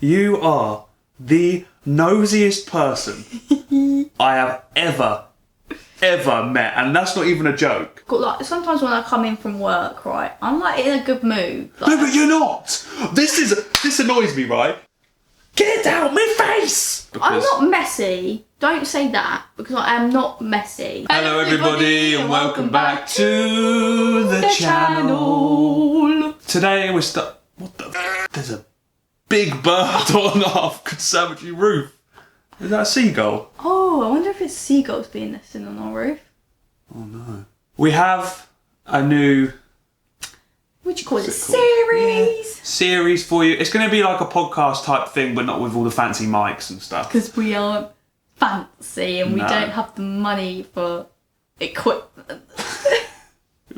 You are the nosiest person I have ever met, and that's not even a joke. Like, sometimes when I come in from work, right, I'm like in a good mood. Like, No, but you're not. This annoys me, right? Get out my face. I'm not messy. Don't say that, because I am not messy. Hello everybody and welcome back to the channel. Today we're what the there's a big bird on our conservatory roof. Is that a seagull? Oh, I wonder if it's seagulls being nested on our roof. Oh no. We have a new... What do you call it? Series! Yeah. Series for you. It's going to be like a podcast type thing, but not with all the fancy mics and stuff. Because we aren't fancy and we don't have the money for equipment.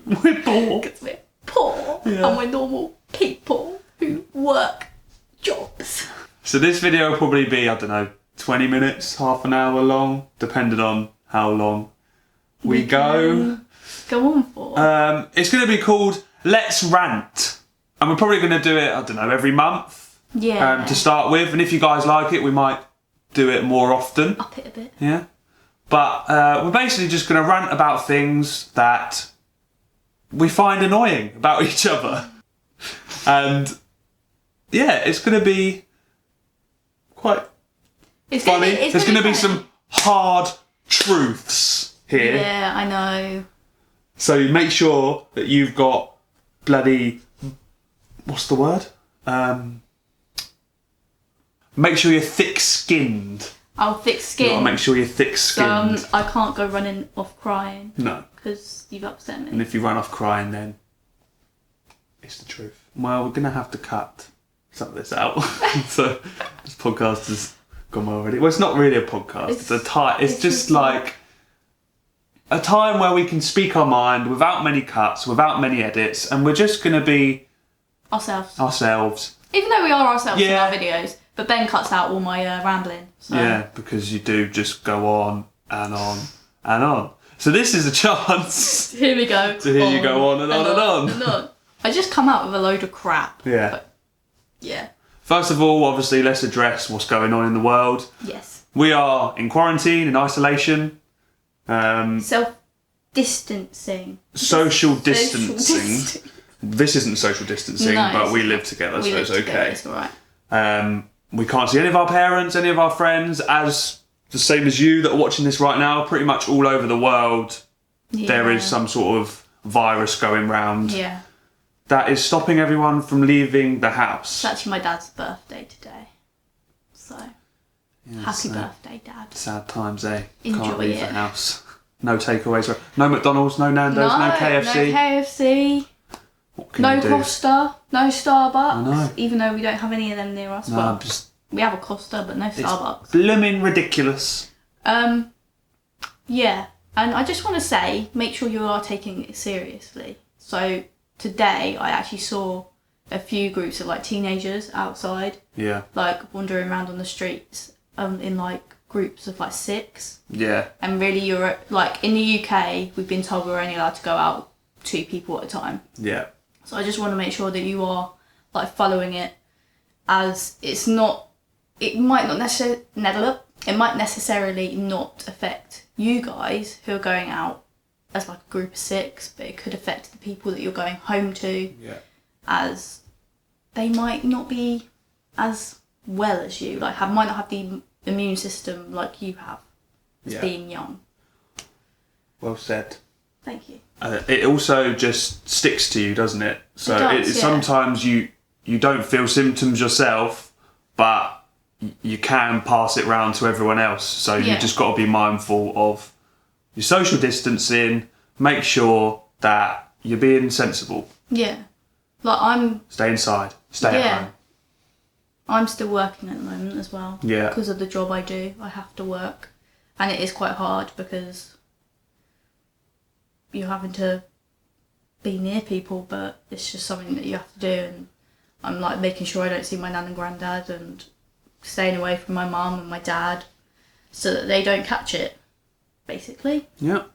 We're poor. Because we're poor and we're normal people who work jobs. So this video will probably be, I don't know, 20 minutes, half an hour long, depending on how long we go. Go on for. It's going to be called Let's Rant. And we're probably going to do it, I don't know, every month. Yeah. To start with. And if you guys like it, we might do it more often. Up it a bit. Yeah. But we're basically just going to rant about things that we find annoying about each other. And yeah, it's going to be quite funny. There's going to be some hard truths here. Yeah, I know. So make sure that you've got bloody... What's the word? Make sure you're thick-skinned. Oh, thick-skinned. You gotta make sure you're thick-skinned. So I can't go running off crying. No. Because you've upset me. And if you run off crying, then it's the truth. Well, we're going to have to cut some of this out. So this podcast has gone already. Well, it's not really a podcast. It's just like a time where we can speak our mind without many cuts, without many edits, and we're just going to be ourselves. Even though we are ourselves in our videos, but Ben cuts out all my rambling. So. Yeah, because you do just go on and on and on. So this is a chance. Here we go. To hear you go on and on and on. And on. I just come out with a load of crap. Yeah. But, yeah. First of all, obviously, let's address what's going on in the world. Yes. We are in quarantine, in isolation. Self-distancing. Social distancing. This isn't social distancing, but we live together, so it's okay. It's alright. We can't see any of our parents, any of our friends, as the same as you that are watching this right now. Pretty much all over the world, there is some sort of virus going round. Yeah. That is stopping everyone from leaving the house. It's actually my dad's birthday today. So, happy birthday, Dad. Sad times, eh? Enjoy Can't leave it. the house. No takeaways. No McDonald's, no Nando's, no KFC. No KFC. What can no you do? Costa, no Starbucks. I know. Even though we don't have any of them near us. No, well, just... we have a Costa, but no Starbucks. It's blooming ridiculous. Yeah. And I just want to say, make sure you are taking it seriously. So... Today, I actually saw a few groups of like teenagers outside, like wandering around on the streets, in like groups of like 6. Yeah. And really, you're like in the UK, we've been told we're only allowed to go out 2 people at a time. Yeah. So I just want to make sure that you are like following it, as it's not. It might not necessarily. It might necessarily not affect you guys who are going out as like a group of 6, but it could affect the people that you're going home to, as they might not be as well as you, like might not have the immune system like you have, as being young. Well said. Thank you. It also just sticks to you, doesn't it? So it does, sometimes you don't feel symptoms yourself, but you can pass it round to everyone else. So you just got to be mindful of your social distancing, make sure that you're being sensible. Yeah. Like Stay inside. Stay at home. I'm still working at the moment as well. Yeah. Because of the job I do, I have to work. And it is quite hard because you're having to be near people, but it's just something that you have to do. And I'm like making sure I don't see my nan and granddad, and staying away from my mum and my dad so that they don't catch it. Basically. Yeah.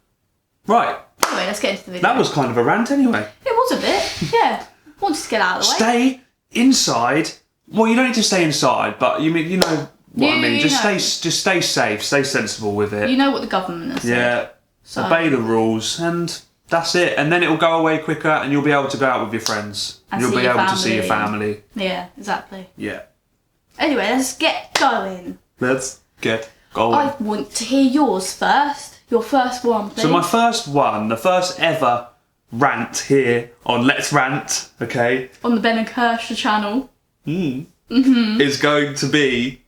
Right. Anyway, let's get into the video. That was kind of a rant anyway. It was a bit, yeah. Wanted to get out of the way. Stay inside Well, you don't need to stay inside, but you know what I mean. Just know. stay safe, stay sensible with it. You know what the government has said. Yeah, So. obey the rules, and that's it. And then it'll go away quicker, and you'll be able to go out with your friends. And you'll see be your able to see your family. family. Yeah, exactly. Yeah. Anyway, let's get going. Let's get going. I want to hear yours first. Your first one, please. So my first one, the first ever rant here on Let's Rant, okay? On the Ben and Kershaw channel. Is going to be,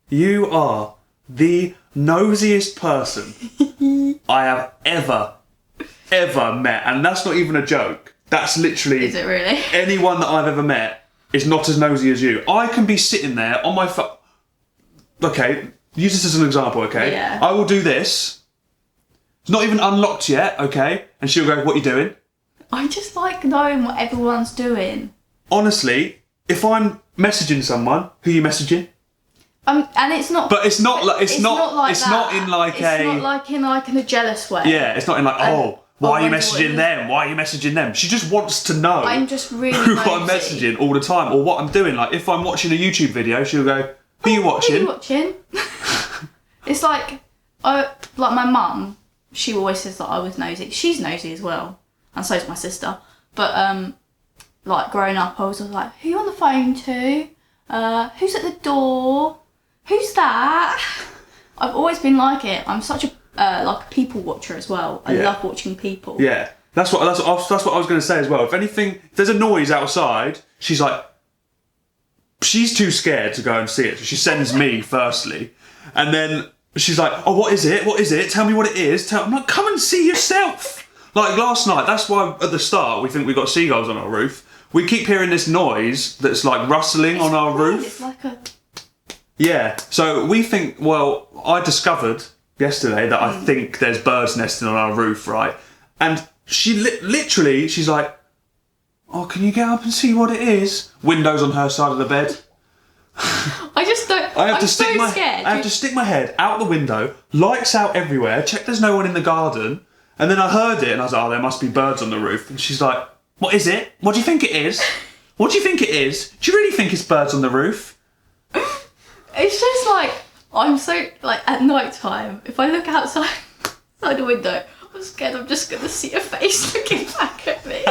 you are the nosiest person I have ever met. And that's not even a joke. That's literally... Is it really? Anyone that I've ever met is not as nosy as you. I can be sitting there on my phone... Okay, use this as an example, okay? Yeah. I will do this. It's not even unlocked yet, okay? And she'll go, what are you doing? I just like knowing what everyone's doing. Honestly, if I'm messaging someone, who are you messaging? And it's not. But it's not like It's not like it's that. not in like it's a. It's not like in a jealous way. Yeah, it's not in like why are you wonder messaging what them? Why are you messaging them? She just wants to know. I'm just really who I'm nosy. messaging all the time or what I'm doing. Like if I'm watching a YouTube video, she'll go, "Who are you watching?" Who are you watching? It's like my mum. She always says that I was nosy. She's nosy as well, and so's my sister. But like growing up, I was always like, "Who you on the phone to? Who's at the door? Who's that?" I've always been like it. I'm such a like a people watcher as well. I love watching people. Yeah, that's what I was going to say as well. If there's a noise outside, she's too scared to go and see it. So she sends me firstly, and then she's like, "Oh, what is it? What is it? Tell me what it is." I'm like, "Come and see yourself." Like last night, that's why at the start we think we got seagulls on our roof. We keep hearing this noise that's like rustling on our roof. It's like a... Yeah, so we think, well, I discovered yesterday that I think there's birds nesting on our roof, right? And she literally, she's like, "Oh, can you get up and see what it is?" Windows on her side of the bed. I just don't... I'm so scared. I have to stick my head out the window, lights out everywhere, check there's no one in the garden, and then I heard it and I was like, "Oh, there must be birds on the roof." And she's like, "What is it? What do you think it is? What do you think it is? Do you really think it's birds on the roof?" It's just like, I'm so, like, at night time, if I look outside the window, I'm scared I'm just going to see a face looking back at me.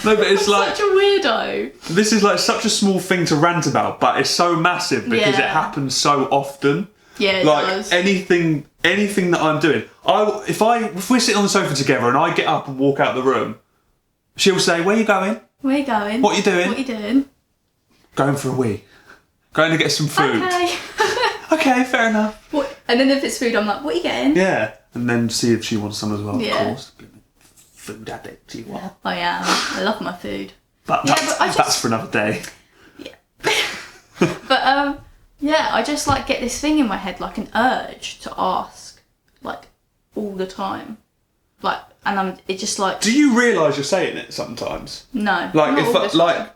No, but it's like... such a weirdo. This is like such a small thing to rant about, but it's so massive because it happens so often. Yeah, it like does. anything that I'm doing, if we're sitting on the sofa together and I get up and walk out the room, she'll say, "Where are you going? Where are you going? What are you doing?" What are you doing? "Going for a wee. Going to get some food." Okay. Okay, fair enough. What? And then if it's food, I'm like, "What are you getting?" Yeah, and then see if she wants some as well. Yeah. Of course, food addict you are. I am. I love my food. But Yeah, that's, but I just- that's for another day. But yeah, I just like get this thing in my head, like an urge to ask, like all the time, like, and it just like. Do you realise you're saying it sometimes? No. Like not all the time.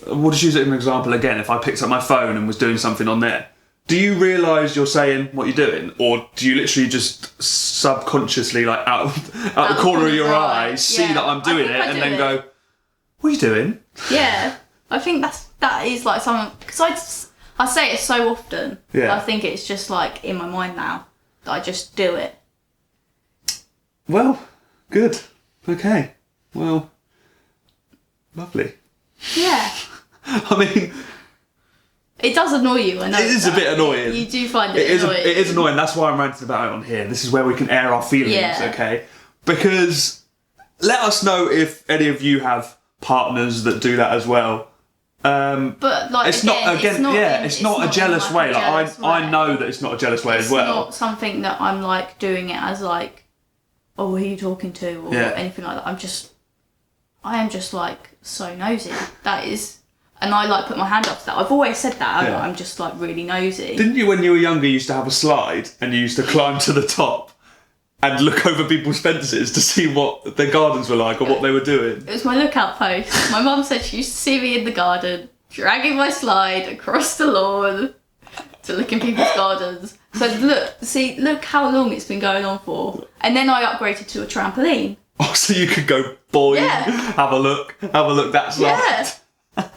we'll just use it as an example again. If I picked up my phone and was doing something on there, do you realise you're saying what you're doing, or do you literally just subconsciously, like out the corner of your eye, see that I'm doing it, and then go, "What are you doing?" Yeah, I think that is like something, because I say it so often. Yeah. I think it's just like in my mind now that I just do it. Well, good. Okay. Well, lovely. Yeah. I mean, It does annoy you, I know. it is a bit annoying. You do find it It annoying. is annoying. That's why I'm ranting about it on here. This is where we can air our feelings, Yeah. okay? Because let us know if any of you have partners that do that as well. But like It's not a jealous in, way. a Like jealous I way. know that it's not a jealous way It's as well. not something that I'm like doing it as like, "Oh, who are you talking to?" or anything like that. I am just like so nosy. That is, and I like put my hand up to that. I've always said that. Yeah. I'm just like really nosy. Didn't you, when you were younger, you used to have a slide and you used to climb to the top and look over people's fences to see what their gardens were like or what they were doing? It was my lookout post. My mum said she used to see me in the garden, dragging my slide across the lawn to look in people's gardens. So look how long it's been going on for. And then I upgraded to a trampoline. Oh, so you could go, "Boy, Yeah. have a look, that slide." Yeah.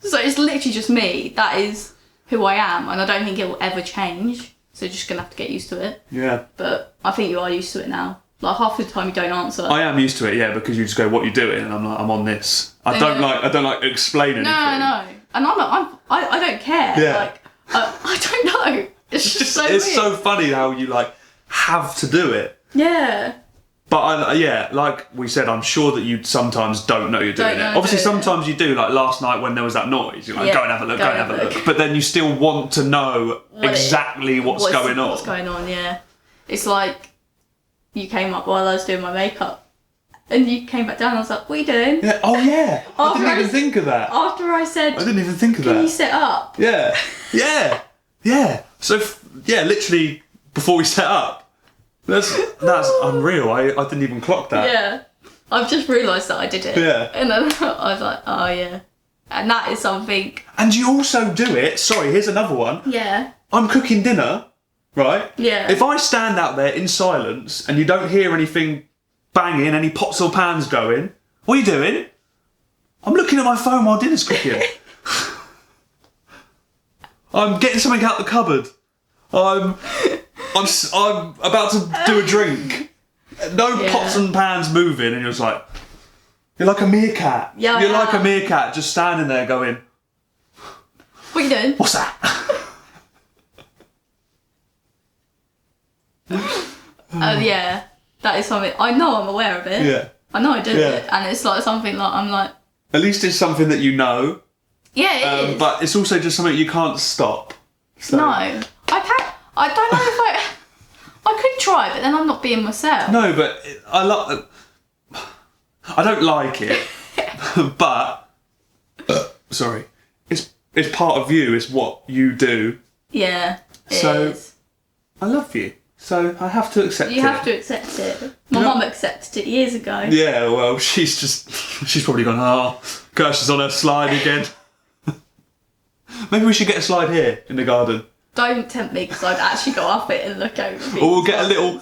So it's literally just me. That is who I am, and I don't think it will ever change. So you're just gonna have to get used to it. Yeah. But I think you are used to it now. Like half the time you don't answer. I am used to it, yeah, because you just go, "What you doing?" And I'm like, "I'm on this." I don't like explain anything. No. And I don't care. Yeah. Like I don't know. It's just so it's weird. so funny how you like have to do it. Yeah. But like we said, I'm sure that you sometimes don't know you're doing it. Obviously, sometimes you do. Like last night when there was that noise, you're like, "Go and have a look, go and have a look." But then you still want to know exactly what's going on. What's going on? Yeah. It's like you came up while I was doing my makeup, and you came back down. And I was like, "What are you doing?" Yeah. Oh yeah. I didn't even think of that. After I said, I didn't even think of that. Can you sit up? Yeah. Yeah. So literally before we set up. That's unreal. I didn't even clock that. Yeah. I've just realised that I did it. Yeah. And then I was like, oh yeah. And that is something. And you also do it. Sorry, here's another one. Yeah. I'm cooking dinner, right? Yeah. If I stand out there in silence and you don't hear anything banging, any pots or pans going, what are you doing? I'm looking at my phone while dinner's cooking. I'm getting something out the cupboard. I'm about to do a drink. No pots and pans moving, and you're just like, you're like a meerkat. Yeah, you're like a meerkat just standing there going, what are you doing? What's that? Yeah, that is something. I know I'm aware of it. Yeah. I know I do it, and it's like something like I'm like. At least it's something that you know. Yeah, it is. But it's also just something you can't stop. So. No, I can't. I don't know if I could try, but then I'm not being myself. No, but I don't like it, but sorry, it's part of you. It's what you do. Yeah. It is. I love you, so I have to accept it. You have to accept it. My mum accepted it years ago. Yeah, well, she's probably gone. Oh, gosh, she's on her slide again. Maybe we should get a slide here in the garden. Don't tempt me, because I'd actually go up it and look over. Or we'll get a little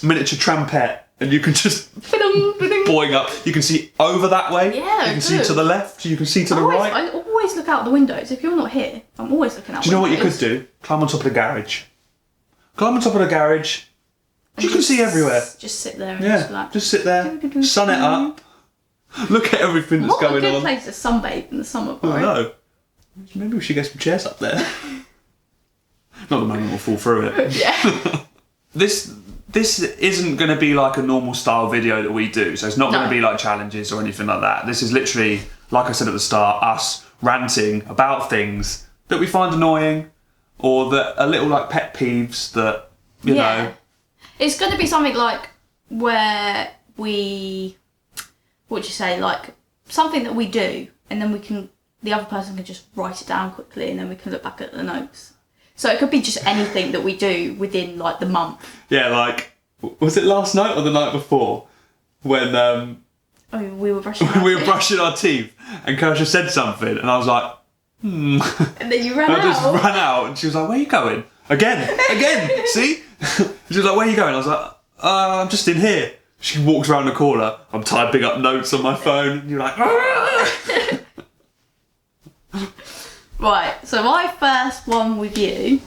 miniature trampette, and you can just boing up. You can see over that way. Yeah, you can see to the left. You can see to the right. I always look out the windows. If you're not here, I'm always looking out. Do you know what you could do? Climb on top of the garage. Climb on top of the garage. You can see everywhere. Just sit there and Yeah, like, just sit there, sun it up. Look at everything that's going on. What a good place to sunbathe in the summer, bro. I know. Maybe we should get some chairs up there. Not the moment we'll fall through it. Yeah. This isn't going to be like a normal style video that we do, so it's not going to be like challenges or anything like that. This is literally, like I said at the start, us ranting about things that we find annoying or that are little like pet peeves that, you know. It's going to be something like where we, what'd you say, like something that we do and then the other person can just write it down quickly and then we can look back at the notes. So it could be just anything that we do within like the month. Yeah, like, was it last night or the night before when we were brushing our teeth and Kexia said something and I was like, And then you ran out. I just ran out and she was like, where are you going? Again, see? She was like, where are you going? I was like, I'm just in here. She walks around the corner, I'm typing up notes on my phone and you're like, Right, so my first one with you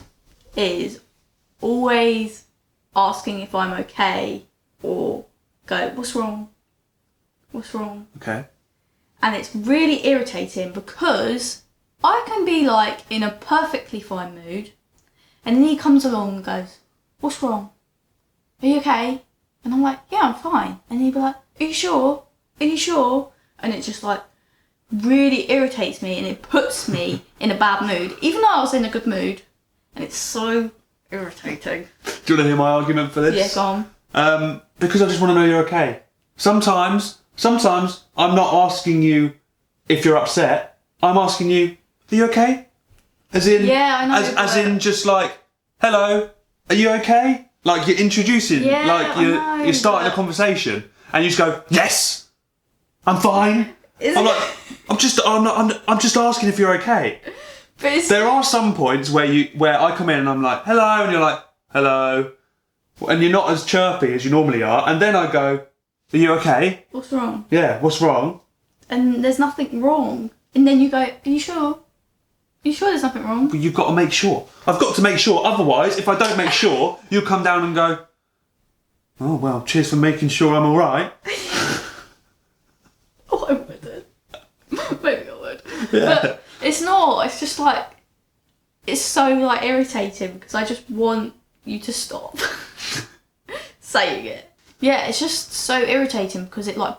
is always asking if I'm okay or go, what's wrong? What's wrong? Okay. And it's really irritating because I can be like in a perfectly fine mood and then he comes along and goes, what's wrong? Are you okay? And I'm like, yeah, I'm fine. And he'd be like, are you sure? Are you sure? And it just like really irritates me and it puts me in a bad mood, even though I was in a good mood. And it's so irritating. Do you want to hear my argument for this? Yeah, go on. Because I just want to know you're okay. Sometimes I'm not asking you if you're upset. I'm asking you, are you okay? As in, yeah, I know. As in, just like, hello, are you okay? Like you're introducing, like you're starting a conversation, and you just go, yes, I'm fine. I'm just asking if you're okay. There are some points where I come in and I'm like, hello, and you're like, hello, and you're not as chirpy as you normally are, and then I go, are you okay? What's wrong? Yeah, what's wrong? And there's nothing wrong. and then you go, are you sure? Are you sure there's nothing wrong? But you've got to make sure. I've got to make sure. Otherwise, if I don't make sure, you'll come down and go, oh, well, cheers for making sure I'm all right. Oh, I wouldn't. Maybe I would. Yeah. But it's not. It's just like, it's so like irritating because I just want you to stop saying it. Yeah, it's just so irritating because it like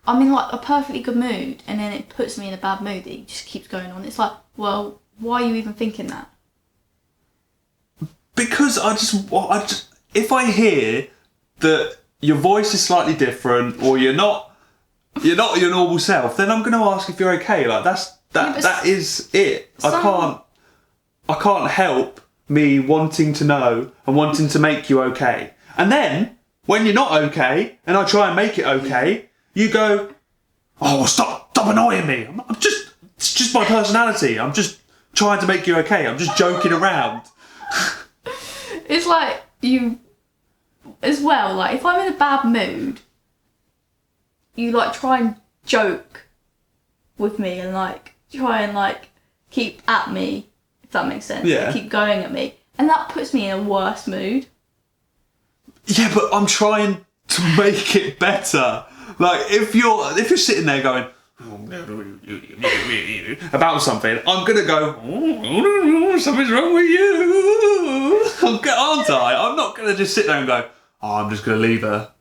I'm in like a perfectly good mood and then it puts me in a bad mood. It just keeps going on. It's like, well, why are you even thinking that? Because I just if I hear that your voice is slightly different or you're not your normal self, then I'm going to ask if you're okay. Like that is it. I can't help me wanting to know and wanting to make you okay. And then when you're not okay and I try and make it okay, you go, oh, stop annoying me. It's just my personality. I'm just trying to make you okay. I'm just joking around. It's like you, as well, like if I'm in a bad mood, you like try and joke with me and like try and like keep at me, if that makes sense. Yeah. Like, keep going at me. And that puts me in a worse mood. Yeah, but I'm trying to make it better. Like if you're sitting there going about something, I'm gonna go, oh, something's wrong with you, aren't I? I'm not gonna just sit there and go, oh, I'm just gonna leave her,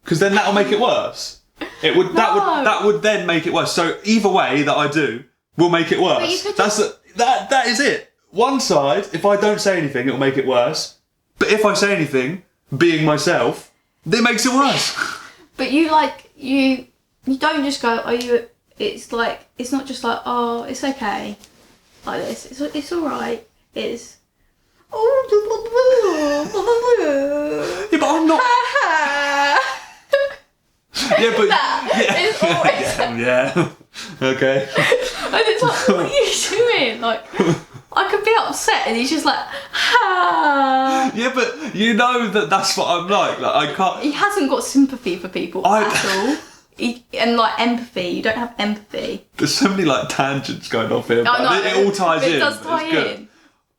because then that'll make it worse. That would then make it worse. So either way that I do will make it worse. That is it. One side, if I don't say anything, it'll make it worse. But if I say anything, being myself, it makes it worse. But you don't just go, are you? It's like, it's not just like, oh, it's okay, like this. It's all right. It's. Yeah, but I'm not. Yeah, but it's always. Yeah. Okay. And it's like, what are you doing? Like, I could be upset, and he's just like, ha. Yeah, but you know that's what I'm like. Like I can't. He hasn't got sympathy for people at all. And like empathy, you don't have empathy. There's so many like tangents going off here, but it all ties in. It does tie in.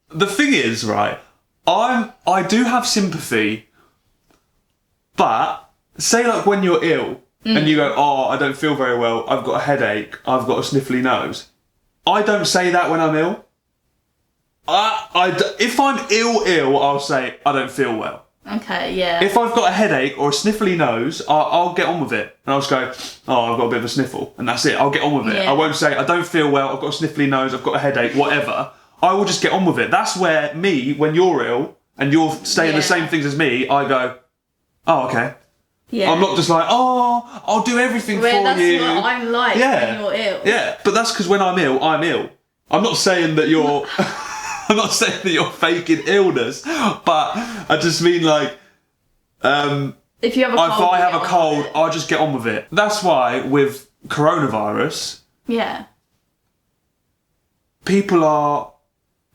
The thing is, right, I do have sympathy, but say like when you're ill and you go, oh, I don't feel very well, I've got a headache, I've got a sniffly nose. I don't say that when I'm ill. If I'm ill, I'll say I don't feel well. Okay, yeah. If I've got a headache or a sniffly nose, I'll get on with it. And I'll just go, oh, I've got a bit of a sniffle. And that's it. I'll get on with it. Yeah. I won't say, I don't feel well, I've got a sniffly nose, I've got a headache, whatever. I will just get on with it. That's where when you're ill and you're saying the same things as me, I go, oh, okay. Yeah. I'm not just like, oh, I'll do everything for you. That's what I'm like when you're ill. Yeah, but that's because when I'm ill, I'm ill. I'm not saying that you're... I'm not saying that you're faking illness, but I just mean like, if you have a cold, if I have a cold, I just get on with it. That's why with coronavirus, people are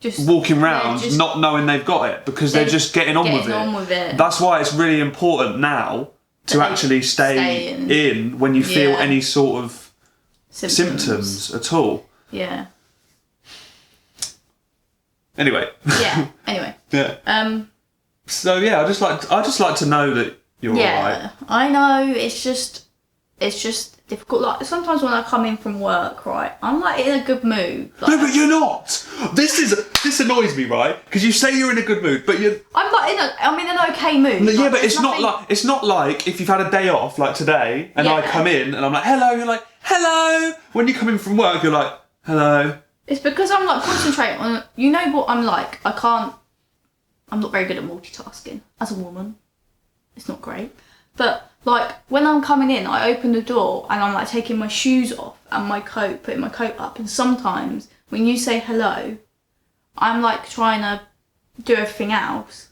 just walking around not knowing they've got it because they're just getting on with it. That's why it's really important now to actually stay in when you feel any sort of symptoms at all. Yeah. Anyway. Yeah. Anyway. Yeah. So yeah, I just like to know that you're alright. I know. It's just difficult. Like sometimes when I come in from work, right, I'm like in a good mood. Like, no, but you're not. This annoys me, right? Because you say you're in a good mood, but you're. I'm in an okay mood. No, yeah, but it's not like if you've had a day off like today, and I come in and I'm like hello, you're like hello. When you come in from work, you're like hello. It's because I'm like concentrating on. You know what I'm like. I'm not very good at multitasking as a woman. It's not great, but like when I'm coming in, I open the door and I'm like taking my shoes off and my coat, putting my coat up. And sometimes when you say hello, I'm like trying to do everything else,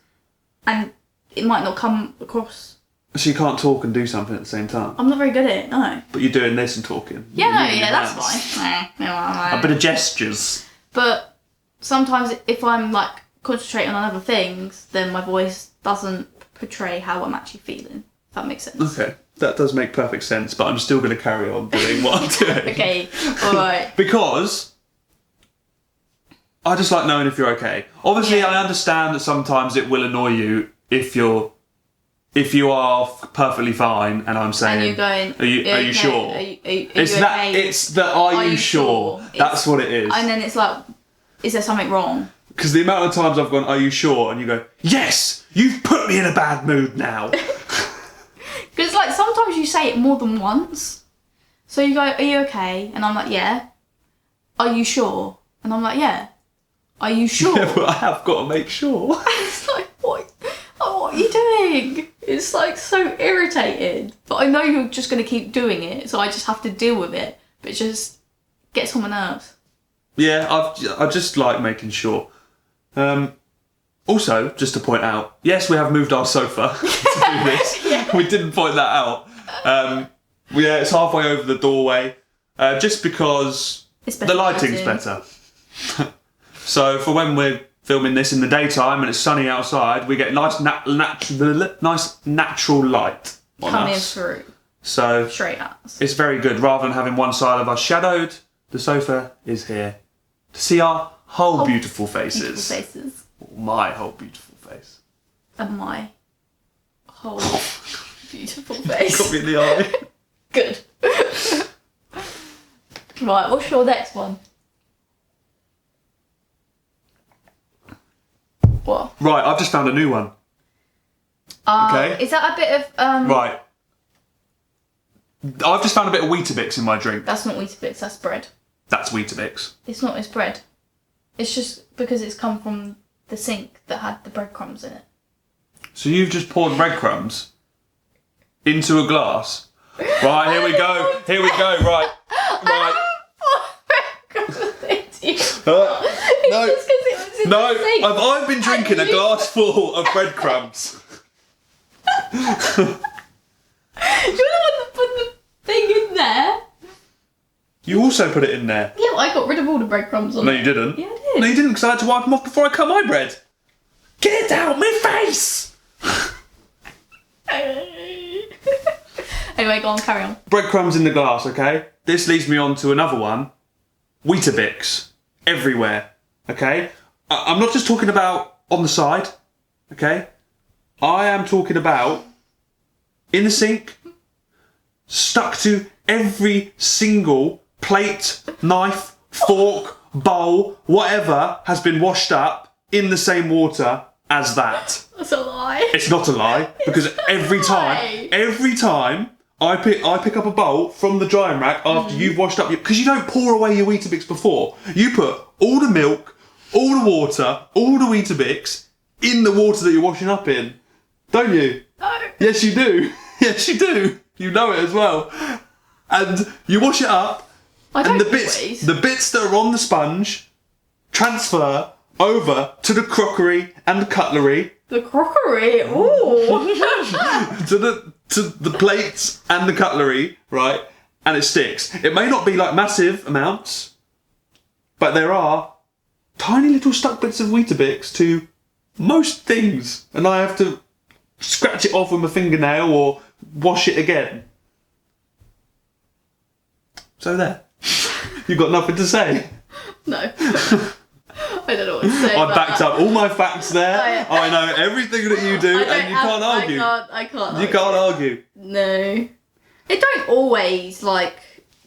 and it might not come across. So you can't talk and do something at the same time? I'm not very good at it, no. But you're doing this and talking. Yeah, that's fine. A bit of gestures. But sometimes if I'm like concentrating on other things, then my voice doesn't portray how I'm actually feeling. If that makes sense. Okay. that does make perfect sense, but I'm still going to carry on doing what I'm doing. Okay, alright. Because I just like knowing if you're okay. Obviously, Yeah. I understand that sometimes it will annoy you if you are perfectly fine, and I'm saying, And you're going, are you okay? sure? Are you It's that. okay? It's the are you sure? That's what it is. And then it's like, is there something wrong? Because the amount of times I've gone, are you sure? And you go, yes, you've put me in a bad mood now. Because like sometimes you say it more than once. So you go, are you okay? And I'm like, yeah. Are you sure? And I'm like, yeah. Are you sure? Yeah, but I have got to make sure. It's like, what? Oh, what are you doing? It's like so irritating. But I know you're just going to keep doing it, so I just have to deal with it. But it just gets on my nerves. Yeah, I just like making sure. Also, just to point out, yes, we have moved our sofa to do this. Yeah. We didn't point that out. Yeah, it's halfway over the doorway, just because It's better the lighting's lighting. better. So for when we're filming this in the daytime and it's sunny outside, we get nice natural light on Coming us. through So straight at us. it's very good. Rather than having one side of us shadowed, the sofa is here to see our whole beautiful faces. Beautiful faces. My whole beautiful face. And my whole beautiful face. Got me in the eye. Good. Right, what's your next one? What? Right, I've just found a new one. Okay. Is that a bit of Right. I've just found a bit of Weetabix in my drink. That's not Weetabix, that's bread. That's Weetabix. It's not, it's bread. It's just because it's come from the sink that had the breadcrumbs in it. So you've just poured breadcrumbs into a glass. Right, here we go. Here we go. Right. Right. No. No, I've been drinking a glass full of breadcrumbs. You're the one that put the thing in there. You also put it in there. Yeah, I got rid of all the breadcrumbs on No, it. you didn't. Yeah, I did. No, you didn't, because I had to wipe them off before I cut my bread. Get it out my face! Anyway, go on, carry on. Breadcrumbs in the glass, okay? This leads me on to another one. Weetabix. Everywhere, okay? I'm not just talking about on the side, okay? I am talking about in the sink, stuck to every single plate, knife, fork, bowl, whatever has been washed up in the same water as that. That's a lie. It's not a lie, because every time I pick up a bowl from the drying rack after you've washed up because you don't pour away your Weetabix before. You put all the milk, all the water, all the Weetabix in the water that you're washing up in. Don't you? No. Yes, you do. Yes, you do. You know it as well. And you wash it up, I don't and always. the bits that are on the sponge transfer over to the crockery and the cutlery, The crockery. Ooh. to the plates and the cutlery, right? And it sticks. It may not be like massive amounts, but there are tiny little stuck bits of Weetabix to most things, and I have to scratch it off with my fingernail or wash it again. So there. You've got nothing to say. No. I don't know what to say. I about backed that. up all my facts there. I know everything that you do, and you can't argue. I can't You can't argue. No. It don't always, like...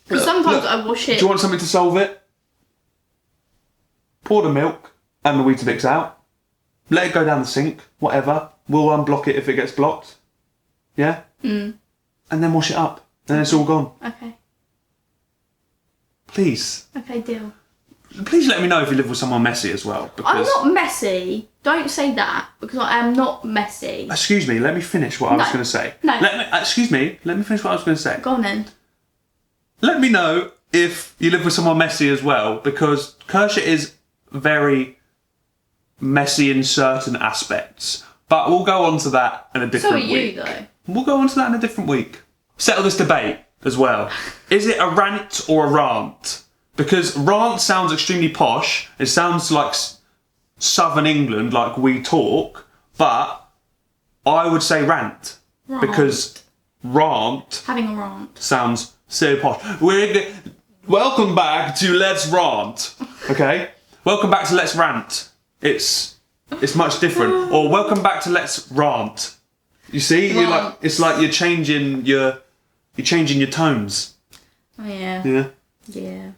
Because sometimes Look, I wash it... Do you want something to solve it? Pour the milk and the Weetabix out. Let it go down the sink, whatever. We'll unblock it if it gets blocked. Yeah? And then wash it up. Then it's all gone. Okay. Please. Okay, deal. Please let me know if you live with someone messy as well. I'm Because... not messy. Don't say that, because I am not messy. Excuse me, let me finish what I was No. going to say. No. Excuse me, let me finish what I was going to say. Go on then. Let me know if you live with someone messy as well, because Kexia is very messy in certain aspects. But we'll go on to that in a different So are week. you, though. We'll go on to that in a different week. Settle this debate as well. Is it a rant or a rant? Because rant sounds extremely posh. It sounds like Southern England, like we talk. But I would say rant. Because rant Having a rant. sounds so posh. Welcome back to Let's Rant. Okay? Welcome back to Let's Rant. It's much different. Or welcome back to Let's Rant. You see? It's like you're changing your tones. Oh yeah. Yeah. Yeah.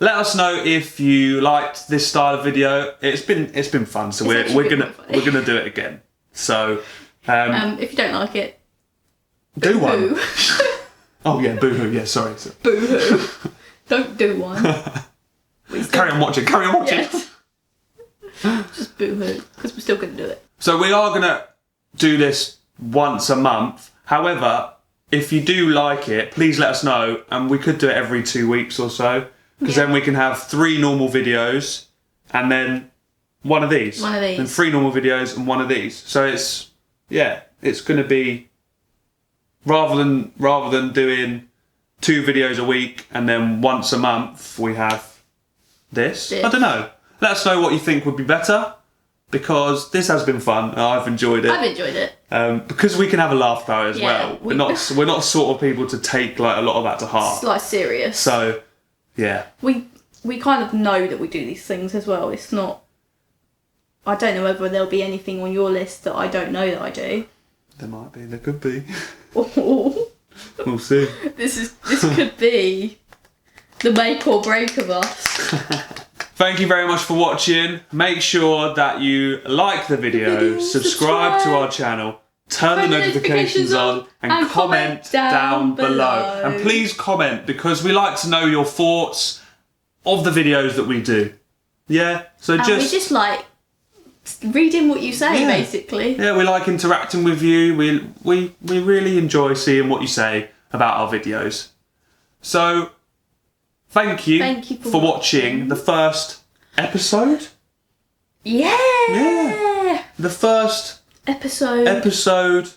Let us know if you liked this style of video. It's been fun, so we're gonna do it again. So if you don't like it, do one. Oh yeah, boo-hoo. Yeah, sorry. Boo-hoo. Don't do one. Carry on watching. Yes. Just boo-hoo, because we're still going to do it. So we are going to do this once a month. However, if you do like it, please let us know, and we could do it every 2 weeks or so, because then we can have 3 normal videos and then one of these. And 3 normal videos and one of these. So it's going to be rather than doing 2 videos a week and then once a month we have this. I don't know. Let us know what you think would be better, because this has been fun and I've enjoyed it. I've enjoyed it. Because we can have a laugh about it as well. We're not sort of people to take like a lot of that to heart. It's like serious. So yeah. We kind of know that we do these things as well. It's not. I don't know whether there'll be anything on your list that I don't know that I do. There might be. There could be. Oh. We'll see. This could be the make or break of us. Thank you very much for watching. Make sure that you like the video, subscribe to our channel, turn the notifications on, and comment down below. And please comment, because we like to know your thoughts of the videos that we do. Yeah, so we just like reading what you say, basically. Yeah, we like interacting with you. We really enjoy seeing what you say about our videos. So thank you for watching the first episode. Yeah. The first episode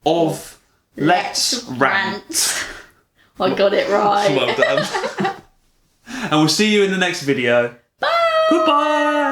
of Let's Rant. I got it right. Well done. And we'll see you in the next video. Bye. Goodbye.